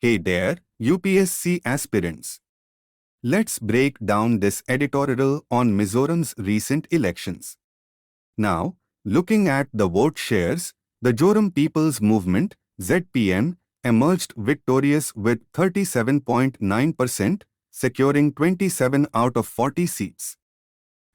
Hey there, UPSC aspirants. Let's break down this editorial on Mizoram's recent elections. Now, looking at the vote shares, the Joram People's Movement, ZPM, emerged victorious with 37.9%, securing 27 out of 40 seats.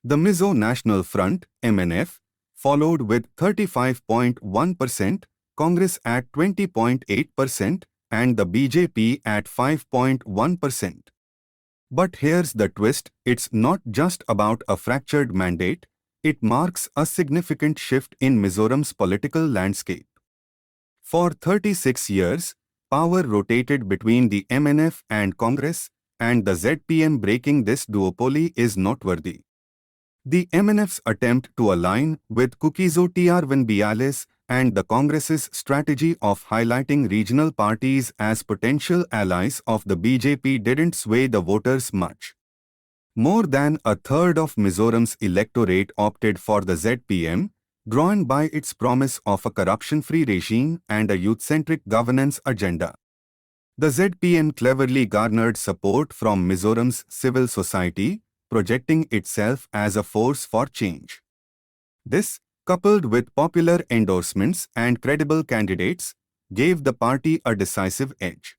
The Mizo National Front, MNF, followed with 35.1%, Congress at 20.8%, and the BJP at 5.1%. But here's the twist, it's not just about a fractured mandate, it marks a significant shift in Mizoram's political landscape. For 36 years, power rotated between the MNF and Congress, and the ZPM breaking this duopoly is noteworthy. The MNF's attempt to align with Kukizo Trvinbiales and the Congress's strategy of highlighting regional parties as potential allies of the BJP didn't sway the voters much. More than a third of Mizoram's electorate opted for the ZPM, drawn by its promise of a corruption-free regime and a youth-centric governance agenda. The ZPM cleverly garnered support from Mizoram's civil society, projecting itself as a force for change. This, coupled with popular endorsements and credible candidates, gave the party a decisive edge.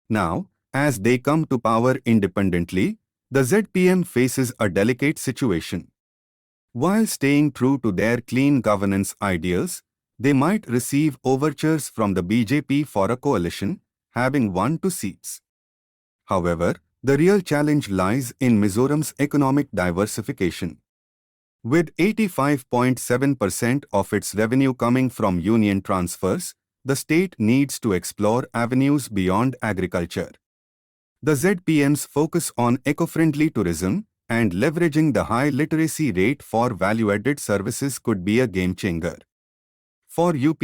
Now, as they come to power independently, the ZPM faces a delicate situation. While staying true to their clean governance ideals, they might receive overtures from the BJP for a coalition, having won 2 seats. However, the real challenge lies in Mizoram's economic diversification. With 85.7% of its revenue coming from union transfers, the state needs to explore avenues beyond agriculture. The ZPM's focus on eco-friendly tourism and leveraging the high literacy rate for value-added services could be a game-changer. For UP